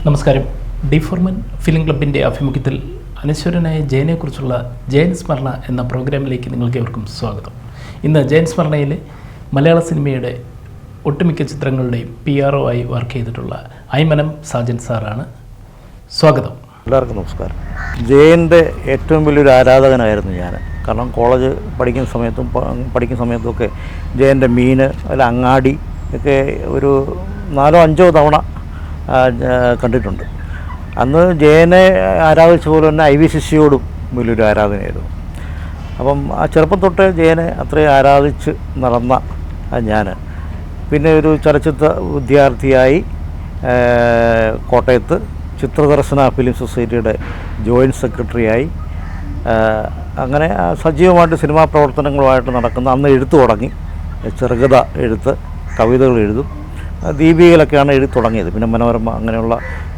നമസ്കാരം. D Foreman film ക്ലബിൻ്റെ ആഭിമുഖ്യത്തിൽ അനശ്വരനായ ജയനെക്കുറിച്ചുള്ള ജയൻ സ്മരണ എന്ന പ്രോഗ്രാമിലേക്ക് നിങ്ങൾക്ക് ഏവർക്കും സ്വാഗതം. ഇന്ന് ജയൻ സ്മരണയിലെ മലയാള സിനിമയുടെ ഒട്ടുമിക്ക ചിത്രങ്ങളുടെയും PRO ആയി വർക്ക് ചെയ്തിട്ടുള്ള ഐമനം സാജൻ സാറാണ്. സ്വാഗതം. എല്ലാവർക്കും നമസ്കാരം. ജയൻ്റെ ഏറ്റവും വലിയൊരു ആരാധകനായിരുന്നു ഞാൻ. കാരണം കോളേജ് പഠിക്കുന്ന സമയത്തൊക്കെ ജയൻ്റെ മീന് അല്ല അങ്ങാടി ഒക്കെ ഒരു 4-5 തവണ കണ്ടിട്ടുണ്ട്. അന്ന് ജയനെ ആരാധിച്ച പോലെ തന്നെ IV ശിഷ്യയോടും വലിയൊരു ആരാധനയായിരുന്നു. അപ്പം ആ ചെറുപ്പം തൊട്ട് ജയനെ അത്രയും ആരാധിച്ച് നടന്ന ഞാൻ പിന്നെ ഒരു ചലച്ചിത്ര വിദ്യാർത്ഥിയായി കോട്ടയത്ത് ചിത്രദർശന ഫിലിം സൊസൈറ്റിയുടെ ജോയിൻറ്റ് സെക്രട്ടറിയായി അങ്ങനെ സജീവമായിട്ട് സിനിമാ പ്രവർത്തനങ്ങളുമായിട്ട് നടക്കുന്ന അന്ന് എഴുത്തു തുടങ്ങി. ചെറുകഥ എഴുത്ത്, കവിതകൾ എഴുതും. ദീപികയിലൊക്കെയാണ് എഴുതി തുടങ്ങിയത്. പിന്നെ മനോരമ അങ്ങനെയുള്ള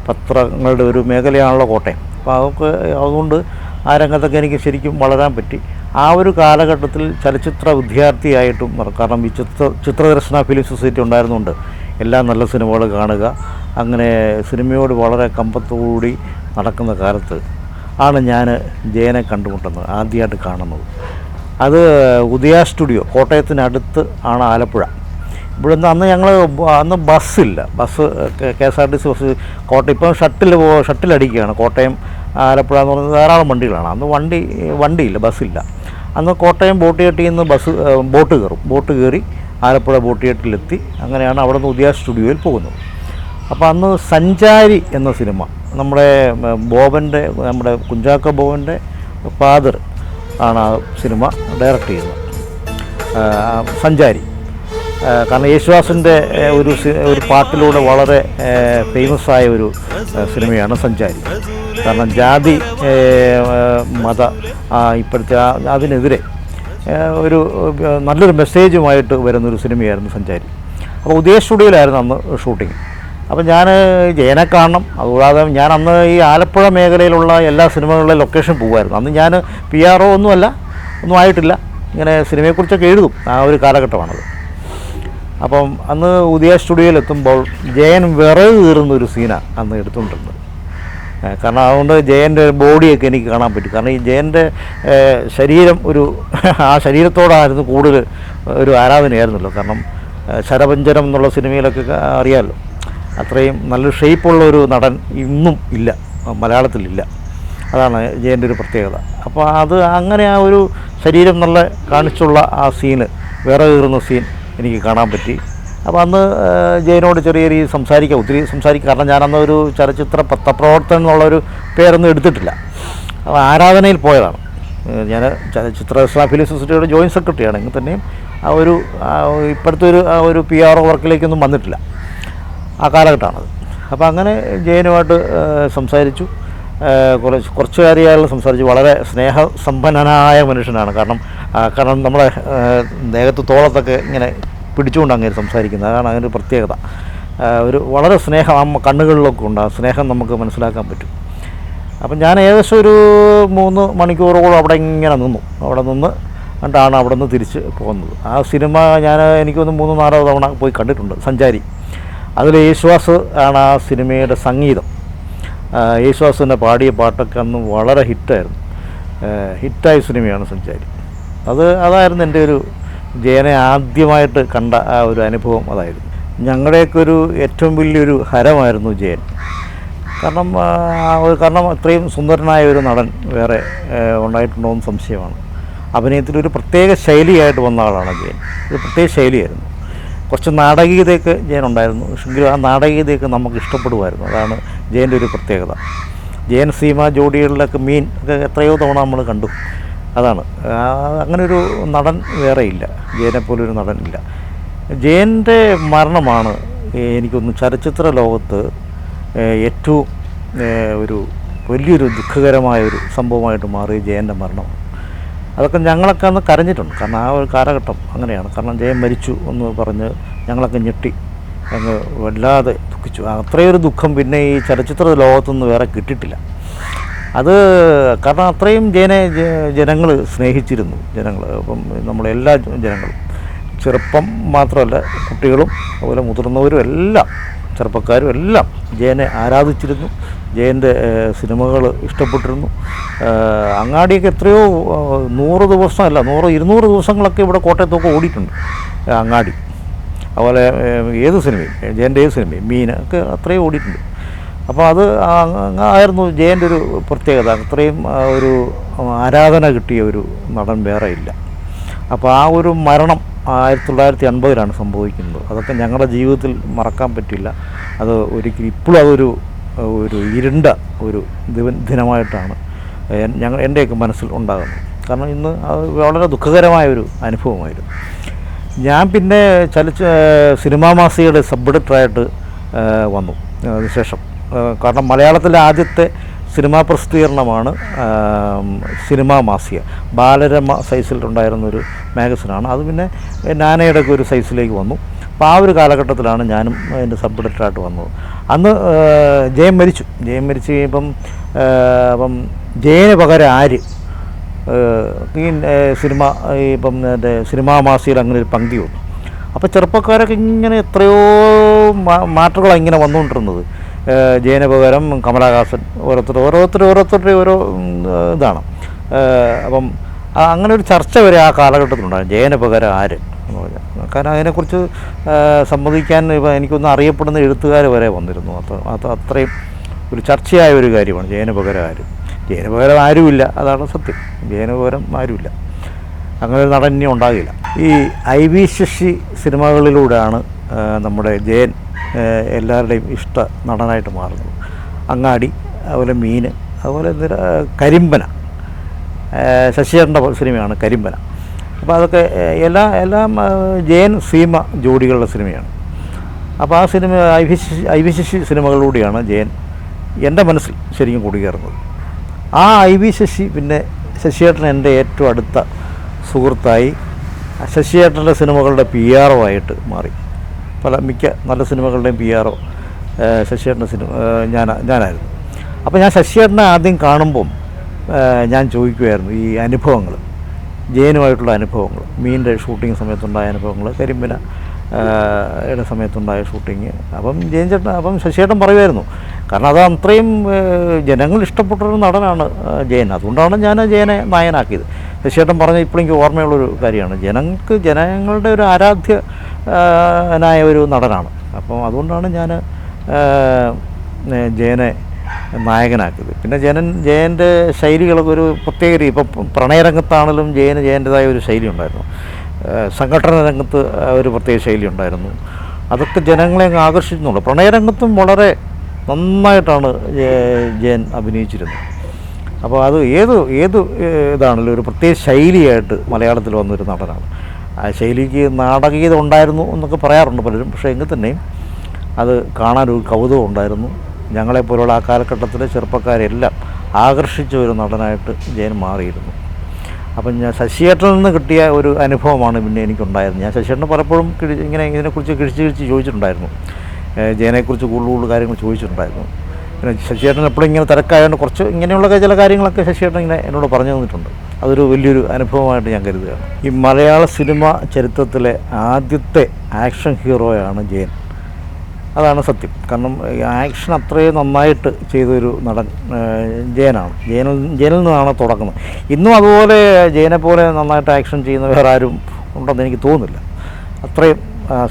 പത്രങ്ങളുടെ ഒരു മേഖലയാണല്ലോ കോട്ടയം. അപ്പോൾ അതൊക്കെ അതുകൊണ്ട് ആ രംഗത്തൊക്കെ എനിക്ക് ശരിക്കും വളരാൻ പറ്റി. ആ ഒരു കാലഘട്ടത്തിൽ ചലച്ചിത്ര വിദ്യാർത്ഥിയായിട്ടും കാരണം ഈ ചിത്രദർശന ഫിലിം സൊസൈറ്റി ഉണ്ടായിരുന്നുകൊണ്ട് എല്ലാ നല്ല സിനിമകൾ കാണുക, അങ്ങനെ സിനിമയോട് വളരെ കമ്പത്തോടുകൂടി നടക്കുന്ന കാലത്ത് ആണ് ഞാൻ ജയനെ കണ്ടുമുട്ടുന്നത്, ആദ്യമായിട്ട് കാണുന്നത്. അത് ഉദയ സ്റ്റുഡിയോ കോട്ടയത്തിനടുത്ത് ആണ് ആലപ്പുഴ. ഇവിടുന്ന് അന്ന് ബസ്സില്ല. ബസ് KSRTC ബസ് കോട്ടയം ഇപ്പം ഷട്ടിലടിക്കുകയാണ്. കോട്ടയം ആലപ്പുഴ എന്ന് പറയുന്നത് ധാരാളം വണ്ടികളാണ്. അന്ന് വണ്ടിയില്ല, ബസ്സില്ല. അന്ന് കോട്ടയം ബോട്ടുകെട്ടിയിൽ നിന്ന് ബോട്ട് കയറി ആലപ്പുഴ ബോട്ടുകെട്ടിലെത്തി. അങ്ങനെയാണ് അവിടെ നിന്ന് ഉദയ സ്റ്റുഡിയോയിൽ പോകുന്നത്. അപ്പോൾ അന്ന് സഞ്ചാരി എന്ന സിനിമ നമ്മുടെ കുഞ്ചാക്കോ ബോബൻ്റെ ഫാദർ ആണ് ആ സിനിമ ഡയറക്റ്റ് ചെയ്യുന്നത്, സഞ്ചാരി. കാരണം യേശുദാസിൻ്റെ ഒരു പാട്ടിലൂടെ വളരെ ഫേമസായ ഒരു സിനിമയാണ് സഞ്ചാരി. കാരണം ജാതി മത ഇപ്പോഴത്തെ അതിനെതിരെ ഒരു നല്ലൊരു മെസ്സേജുമായിട്ട് വരുന്നൊരു സിനിമയായിരുന്നു സഞ്ചാരി. അപ്പോൾ ഉദയ സ്റ്റുഡിയോയിലായിരുന്നു അന്ന് ഷൂട്ടിങ്. അപ്പോൾ ഞാൻ ജയനെ കാണണം. അതുകൂടാതെ ഞാൻ അന്ന് ഈ ആലപ്പുഴ മേഖലയിലുള്ള എല്ലാ സിനിമകളുടെ ലൊക്കേഷൻ പോകുമായിരുന്നു. അന്ന് ഞാൻ PRO ഒന്നും ആയിട്ടില്ല. ഇങ്ങനെ സിനിമയെക്കുറിച്ചൊക്കെ എഴുതും. ആ ഒരു കാലഘട്ടമാണത്. അപ്പം അന്ന് ഉദയ സ്റ്റുഡിയോയിലെത്തുമ്പോൾ ജയൻ വിറക് കീറുന്നൊരു സീനാണ് അന്ന് എടുത്തുകൊണ്ടിരുന്നത്. കാരണം അതുകൊണ്ട് ജയൻ്റെ ബോഡിയൊക്കെ എനിക്ക് കാണാൻ പറ്റും. കാരണം ഈ ജയൻ്റെ ശരീരം ആ ശരീരത്തോടായിരുന്നു കൂടുതൽ ഒരു ആരാധനയായിരുന്നല്ലോ. കാരണം ശരപഞ്ചരം എന്നുള്ള സിനിമയിലൊക്കെ അറിയാമല്ലോ, അത്രയും നല്ല ഷേപ്പുള്ള ഒരു നടൻ ഇന്നും ഇല്ല, മലയാളത്തിലില്ല. അതാണ് ജയൻ്റെ ഒരു പ്രത്യേകത. അപ്പോൾ അങ്ങനെ ആ ഒരു ശരീരം നല്ല കാണിച്ചുള്ള ആ സീന്, വിറക് കീറുന്ന സീൻ എനിക്ക് കാണാൻ പറ്റി. അപ്പോൾ അന്ന് ജയനോട് ചെറിയ രീതി ഒത്തിരി സംസാരിക്കാം. കാരണം ഞാനന്ന് ഒരു ചലച്ചിത്ര പത്രപ്രവർത്തനം എന്നുള്ളൊരു പേരൊന്നും എടുത്തിട്ടില്ല. അപ്പോൾ ആരാധനയിൽ പോയതാണ്. ഞാൻ ചിത്രദർശന ഫിലിം സൊസൈറ്റിയുടെ ജോയിൻറ്റ് സെക്രട്ടറിയാണ്. എങ്കിൽ തന്നെയും ഇപ്പോഴത്തെ ഒരു PRO വർക്കിലേക്കൊന്നും വന്നിട്ടില്ല. ആ കാലഘട്ടമാണത്. അപ്പോൾ അങ്ങനെ ജയനുമായിട്ട് സംസാരിച്ചു. കുറച്ച് കാര്യങ്ങൾ സംസാരിച്ചു. വളരെ സ്നേഹസമ്പന്നനായ മനുഷ്യനാണ്. കാരണം നമ്മളെ ദേഹത്ത് തോളത്തൊക്കെ ഇങ്ങനെ പിടിച്ചുകൊണ്ട് അങ്ങനെ സംസാരിക്കുന്നത്, അതാണ് അതിൻ്റെ പ്രത്യേകത. വളരെ സ്നേഹം കണ്ണുകളിലൊക്കെ ഉണ്ട്. ആ സ്നേഹം നമുക്ക് മനസ്സിലാക്കാൻ പറ്റും. അപ്പം ഞാൻ ഏകദേശം ഒരു 3 മണിക്കൂറോളം അവിടെ ഇങ്ങനെ നിന്നു. അവിടെ നിന്ന് കണ്ടാണ് അവിടെ നിന്ന് തിരിച്ച് പോകുന്നത്. ആ സിനിമ എനിക്കൊന്ന് 3-4 തവണ പോയി കണ്ടിട്ടുണ്ട്, സഞ്ചാരി. അതിൽ യേശുദാസ് ആണ് ആ സിനിമയുടെ സംഗീതം. യേശുദാസിനെ പാടിയ പാട്ടൊക്കെ അന്ന് വളരെ ഹിറ്റായ സിനിമയാണ് സഞ്ചാരി. അതായിരുന്നു എൻ്റെ ഒരു ജയനെ ആദ്യമായിട്ട് കണ്ട ആ ഒരു അനുഭവം. അതായിരുന്നു ഞങ്ങളുടെയൊക്കെ ഏറ്റവും വലിയൊരു ഹരമായിരുന്നു ജയൻ. കാരണം അത്രയും സുന്ദരനായ ഒരു നടൻ വേറെ ഉണ്ടായിട്ടുണ്ടോ എന്ന് സംശയമാണ്. അഭിനയത്തിലൊരു പ്രത്യേക ശൈലിയായിട്ട് വന്ന ആളാണ് ജയൻ. ഒരു പ്രത്യേക ശൈലിയായിരുന്നു. കുറച്ച് നാടകീയതയൊക്കെ ജയൻ ഉണ്ടായിരുന്നു. പക്ഷെങ്കിലും ആ നാടകീയതയൊക്കെ നമുക്ക് ഇഷ്ടപ്പെടുമായിരുന്നു. അതാണ് ജയൻ്റെ ഒരു പ്രത്യേകത. ജയൻ സീമ ജോഡികളിലൊക്കെ മീൻ ഒക്കെ എത്രയോ തവണ നമ്മൾ കണ്ടു. അതാണ് അങ്ങനൊരു നടൻ വേറെ ഇല്ല, ജയനെപ്പോലൊരു നടൻ ഇല്ല. ജയൻ്റെ മരണമാണ് എനിക്കൊന്ന് ചലച്ചിത്ര ലോകത്ത് ഏറ്റവും വലിയൊരു ദുഃഖകരമായൊരു സംഭവമായിട്ട് മാറിയ ജയൻ്റെ മരണം. അതൊക്കെ ഞങ്ങളൊക്കെ അന്ന് കരഞ്ഞിട്ടുണ്ട്. കാരണം ആ ഒരു കാലഘട്ടം അങ്ങനെയാണ്. കാരണം ജയൻ മരിച്ചു എന്ന് പറഞ്ഞ് ഞങ്ങളൊക്കെ ഞെട്ടി അങ്ങ് വല്ലാതെ ദുഃഖിച്ചു. അത്രയൊരു ദുഃഖം പിന്നെ ഈ ചലച്ചിത്ര ലോകത്തുനിന്ന് വേറെ കിട്ടിയിട്ടില്ല. കാരണം അത്രയും ജനങ്ങൾ സ്നേഹിച്ചിരുന്നു. അപ്പം നമ്മളെല്ലാ ജനങ്ങളും, ചെറുപ്പം മാത്രമല്ല കുട്ടികളും അതുപോലെ മുതിർന്നവരും എല്ലാം ചെറുപ്പക്കാരും എല്ലാം ജയനെ ആരാധിച്ചിരുന്നു. ജയൻ്റെ സിനിമകൾ ഇഷ്ടപ്പെട്ടിരുന്നു. അങ്ങാടിയൊക്കെ എത്രയോ 100 ദിവസമല്ല 100-200 ദിവസങ്ങളൊക്കെ ഇവിടെ കോട്ടയത്തൊക്കെ ഓടിയിട്ടുണ്ട് അങ്ങാടി. അതുപോലെ ഏത് സിനിമയും ജയൻ്റെ ഏത് സിനിമയും മീൻ ഒക്കെ അത്രയും ഓടിയിട്ടുണ്ട്. അപ്പോൾ അത് ആയിരുന്നു ജയൻ്റെ ഒരു പ്രത്യേകത. അത്രയും ഒരു ആരാധന കിട്ടിയ ഒരു നടൻ വേറെ ഇല്ല. അപ്പോൾ ആ ഒരു മരണം 1950-ലാണ് സംഭവിക്കുന്നത്. അതൊക്കെ ഞങ്ങളുടെ ജീവിതത്തിൽ മറക്കാൻ പറ്റില്ല. അത് ഒരിക്കലും ഇപ്പോഴും അതൊരു ഇരുണ്ട ഒരു ദിനമായിട്ടാണ് എൻ്റെയൊക്കെ മനസ്സിൽ ഉണ്ടാകുന്നത്. കാരണം ഇന്ന് അത് വളരെ ദുഃഖകരമായൊരു അനുഭവമായിരുന്നു. ഞാൻ പിന്നെ സിനിമാ മാസികയുടെ സബ് എഡിറ്ററായിട്ട് വന്നു അതിനുശേഷം. കാരണം മലയാളത്തിലെ ആദ്യത്തെ സിനിമാ പ്രസിദ്ധീകരണമാണ് സിനിമാ മാസിക. ബാലരമ സൈസിലുണ്ടായിരുന്നൊരു മാഗസിനാണ്. അത് പിന്നെ നാനയുടെ ഒക്കെ ഒരു സൈസിലേക്ക് വന്നു. അപ്പോൾ ആ ഒരു കാലഘട്ടത്തിലാണ് ഞാനും അതിൻ്റെ സബ് എഡിറ്ററായിട്ട് വന്നത്. അന്ന് ജയൻ മരിച്ചു കഴിയുമ്പം അപ്പം ജയന് പകരം ആര് ഈ സിനിമ ഇപ്പം എൻ്റെ സിനിമാ മാസികയിൽ അങ്ങനെ ഒരു പങ്ക്തി വന്നു. അപ്പോൾ ചെറുപ്പക്കാരൊക്കെ ഇങ്ങനെ എത്രയോ മാറ്റങ്ങളാണ് ഇങ്ങനെ വന്നുകൊണ്ടിരുന്നത്. ജയന് പകരം കമലഹാസൻ, ഓരോരുത്തരുടെ ഓരോ ഇതാണ്. അപ്പം അങ്ങനെ ഒരു ചർച്ച വരെ ആ കാലഘട്ടത്തിലുണ്ടായിരുന്നു, ജയന് പകരം ആര് എന്ന് പറഞ്ഞാൽ. കാരണം അതിനെക്കുറിച്ച് സംവദിക്കാൻ ഇപ്പം എനിക്കൊന്ന് അറിയപ്പെടുന്ന എഴുത്തുകാർ വരെ വന്നിരുന്നു. അത്രയും ഒരു ചർച്ചയായ ഒരു കാര്യമാണ് ജയന് പകരം ആര്. ജയന് പകരം ആരുമില്ല, അതാണ് സത്യം. ജയന് പകരം ആരുമില്ല, അങ്ങനെ ഒരു നടൻ ഇനി ഉണ്ടാകില്ല. ഈ IV ശശി സിനിമകളിലൂടെയാണ് നമ്മുടെ ജയൻ എല്ലാവരുടെയും ഇഷ്ട നടനായിട്ട് മാറുന്നത്. അങ്ങാടി, അതുപോലെ മീൻ, അതുപോലെ കരിമ്പന, ശശിയേട്ടൻ്റെ സിനിമയാണ് കരിമ്പന. അപ്പോൾ അതൊക്കെ എല്ലാം ജയൻ സീമ ജോഡികളുടെ സിനിമയാണ്. അപ്പോൾ ആ സിനിമ IV ശശി സിനിമകളിലൂടെയാണ് ജയൻ എൻ്റെ മനസ്സിൽ ശരിക്കും കുടികയറുന്നത്. ആ IV ശശി പിന്നെ ശശിയേട്ടൻ എൻ്റെ ഏറ്റവും അടുത്ത സുഹൃത്തായി. ശശിയേട്ടൻ്റെ സിനിമകളുടെ PR ആയിട്ട് മാറി. മിക്ക നല്ല സിനിമകളുടെയും PR ശശിയേട്ടൻ്റെ സിനിമ ഞാനായിരുന്നു. അപ്പോൾ ഞാൻ ശശിയേട്ടനെ ആദ്യം കാണുമ്പം ഞാൻ ചോദിക്കുമായിരുന്നു ഈ അനുഭവങ്ങൾ, ജയനുമായിട്ടുള്ള അനുഭവങ്ങൾ, മീനിൻ്റെ ഷൂട്ടിംഗ് സമയത്തുണ്ടായ അനുഭവങ്ങൾ, കരിമ്പിന യുടെ സമയത്തുണ്ടായ ഷൂട്ടിങ്. അപ്പം ശശിയേട്ടൻ പറയുമായിരുന്നു. കാരണം അത് അത്രയും ജനങ്ങൾ ഇഷ്ടപ്പെട്ടൊരു നടനാണ് ജയൻ. അതുകൊണ്ടാണ് ഞാൻ ജയനെ നായനാക്കിയത്. ശശിയേട്ടൻ പറഞ്ഞ ഇപ്പോഴും എനിക്ക് ഓർമ്മയുള്ളൊരു കാര്യമാണ്, ജനങ്ങളുടെ ഒരു ആരാധ്യനായ ഒരു നടനാണ്. അപ്പം അതുകൊണ്ടാണ് ഞാൻ ജയനെ നായകനാക്കിയത്. പിന്നെ ജയൻ്റെ ശൈലികളൊക്കെ ഒരു പ്രത്യേക രീതി. ഇപ്പം പ്രണയരംഗത്താണെങ്കിലും ജയൻ്റെതായ ഒരു ശൈലി ഉണ്ടായിരുന്നു. സംഘടന രംഗത്ത് ഒരു പ്രത്യേക ശൈലി ഉണ്ടായിരുന്നു. അതൊക്കെ ജനങ്ങളെ അങ്ങ് ആകർഷിക്കുന്നുള്ളൂ. പ്രണയരംഗത്തും വളരെ നന്നായിട്ടാണ് ജയൻ അഭിനയിച്ചിരുന്നത്. അപ്പോൾ അത് ഏത് ഇതാണല്ലോ ഒരു പ്രത്യേക ശൈലിയായിട്ട് മലയാളത്തിൽ വന്നൊരു നടനാണ്. ആ ശൈലിക്ക് നാടകീയത ഉണ്ടായിരുന്നു എന്നൊക്കെ പറയാറുണ്ട് പലരും. പക്ഷേ എങ്കിൽ തന്നെയും അത് കാണാനൊരു കൗതുകം ഉണ്ടായിരുന്നു. ഞങ്ങളെപ്പോലുള്ള ആ കാലഘട്ടത്തിലെ ചെറുപ്പക്കാരെല്ലാം ആകർഷിച്ച ഒരു നടനായിട്ട് ജയൻ മാറിയിരുന്നു. അപ്പം ഞാൻ ശശിയേട്ടനിൽ നിന്ന് കിട്ടിയ ഒരു അനുഭവമാണ് പിന്നെ എനിക്കുണ്ടായിരുന്നത്. ഞാൻ ശശിയേട്ടന് പലപ്പോഴും ഇതിനെക്കുറിച്ച് കിഴിച്ച് ചോദിച്ചിട്ടുണ്ടായിരുന്നു. ജയനെക്കുറിച്ച് കൂടുതൽ കാര്യങ്ങൾ ചോദിച്ചിട്ടുണ്ടായിരുന്നു. പിന്നെ ശശിയേട്ടൻ എപ്പോഴും ഇങ്ങനെ തിരക്കായതുകൊണ്ട് കുറച്ച് ഇങ്ങനെയുള്ള ചില കാര്യങ്ങളൊക്കെ ശശിയേട്ടൻ ഇങ്ങനെ എന്നോട് പറഞ്ഞു തന്നിട്ടുണ്ട്. അതൊരു വലിയൊരു അനുഭവമായിട്ട് ഞാൻ കരുതുകയാണ്. ഈ മലയാള സിനിമ ചരിത്രത്തിലെ ആദ്യത്തെ ആക്ഷൻ ഹീറോയാണ് ജയൻ. അതാണ് സത്യം. കാരണം ആക്ഷൻ അത്രയും നന്നായിട്ട് ചെയ്തൊരു നടൻ ജയനാണ്. ജയനിൽ നിന്നാണ് തുടങ്ങുന്നത്. ഇന്നും അതുപോലെ ജയനെ പോലെ നന്നായിട്ട് ആക്ഷൻ ചെയ്യുന്ന വേറെ ആരും ഉണ്ടെന്ന് എനിക്ക് തോന്നുന്നില്ല. അത്രയും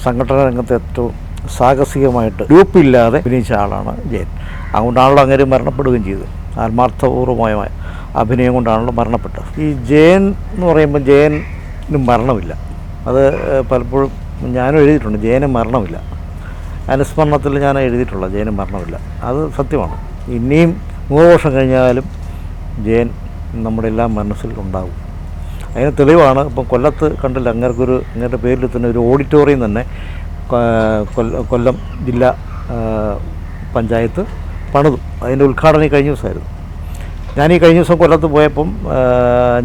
സംഘടന രംഗത്ത് ഏറ്റവും സാഹസികമായിട്ട് ഗ്രൂപ്പില്ലാതെ അഭിനയിച്ച ആളാണ് ജയൻ. അതുകൊണ്ടാണല്ലോ അങ്ങനെ മരണപ്പെടുകയും ചെയ്തത്. ആത്മാർത്ഥപൂർവമായ അഭിനയം കൊണ്ടാണല്ലോ മരണപ്പെട്ടത്. ഈ ജയൻ എന്ന് പറയുമ്പോൾ ജയന് മരണമില്ല. അത് പലപ്പോഴും ഞാനും എഴുതിയിട്ടുണ്ട്, ജയന് മരണമില്ല. അനുസ്മരണത്തിൽ ഞാൻ എഴുതിയിട്ടുള്ള ജയന് മരണമില്ല. അത് സത്യമാണ്. ഇനിയും 100 വർഷം കഴിഞ്ഞാലും ജയൻ നമ്മുടെ എല്ലാം മനസ്സിൽ ഉണ്ടാകും. അതിന് തെളിവാണ് ഇപ്പം കൊല്ലത്ത് കണ്ടില്ല, അങ്ങനത്തെ പേരിൽ തന്നെ ഒരു ഓഡിറ്റോറിയം തന്നെ കൊല്ലം ജില്ലാ പഞ്ചായത്ത് പണിതു. അതിൻ്റെ ഉദ്ഘാടനം കഴിഞ്ഞ ദിവസമായിരുന്നു. ഞാൻ ഈ കഴിഞ്ഞ ദിവസം കൊല്ലത്ത് പോയപ്പം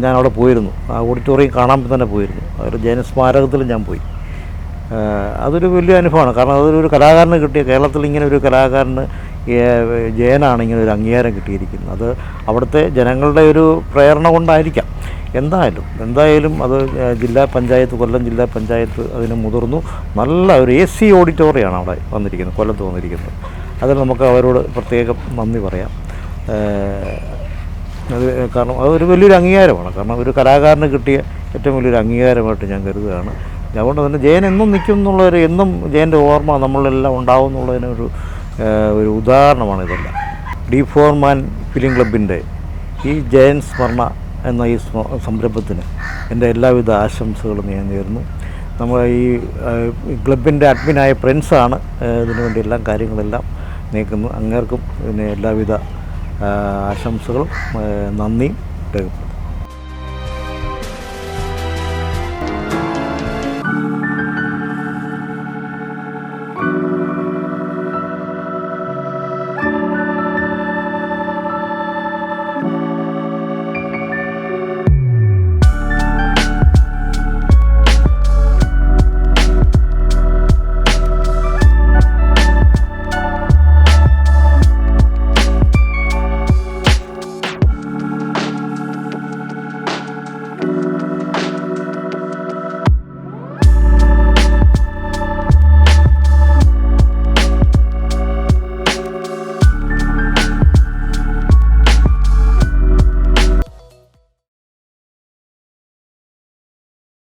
ഞാനവിടെ പോയിരുന്നു. ആ ഓഡിറ്റോറിയം കാണാൻ തന്നെ പോയിരുന്നു. ഒരു ജയൻ സ്മാരകത്തിലും ഞാൻ പോയി. അതൊരു വലിയ അനുഭവമാണ്. കാരണം അതൊരു കലാകാരന് കിട്ടിയ, കേരളത്തിൽ ഇങ്ങനെ ഒരു കലാകാരന് ജയനാണ് ഇങ്ങനെ ഒരു അംഗീകാരം കിട്ടിയിരിക്കുന്നത്. അത് അവിടുത്തെ ജനങ്ങളുടെ ഒരു പ്രേരണ കൊണ്ടായിരിക്കാം. എന്തായാലും അത് ജില്ലാ പഞ്ചായത്ത്, കൊല്ലം ജില്ലാ പഞ്ചായത്ത് അതിന് മുതിർന്നു. നല്ല ഒരു AC ഓഡിറ്റോറിയമാണ് അവിടെ വന്നിരിക്കുന്നത്, കൊല്ലത്ത് വന്നിരിക്കുന്നത്. അതിൽ നമുക്ക് അവരോട് പ്രത്യേകം നന്ദി പറയാം. അത് കാരണം അതൊരു വലിയൊരു അംഗീകാരമാണ്. കാരണം ഒരു കലാകാരന് കിട്ടിയ ഏറ്റവും വലിയൊരു അംഗീകാരമായിട്ട് ഞാൻ കരുതുകയാണ്. അതുകൊണ്ട് തന്നെ ജയൻ എന്നും നിൽക്കും എന്നുള്ളൊരു, എന്നും ജയൻ്റെ ഓർമ്മ നമ്മളെല്ലാം ഉണ്ടാവും എന്നുള്ളതിനൊരു ഒരു ഉദാഹരണമാണ് ഇതെല്ലാം. D4 ഫിലിം ക്ലബിൻ്റെ ഈ ജയൻ സ്മരണ എന്ന ഈ സംരംഭത്തിന് എൻ്റെ എല്ലാവിധ ആശംസകളും ഞാൻ നേരുന്നു. നമ്മൾ ഈ ക്ലബിൻ്റെ അഡ്മിനായ പ്രിൻസാണ് ഇതിനുവേണ്ടി എല്ലാ കാര്യങ്ങളെല്ലാം നീക്കുന്നത്. അങ്ങേർക്കും പിന്നെ എല്ലാവിധ ആശംസകളും നന്ദിയും രേഖപ്പെടുത്തുന്നു.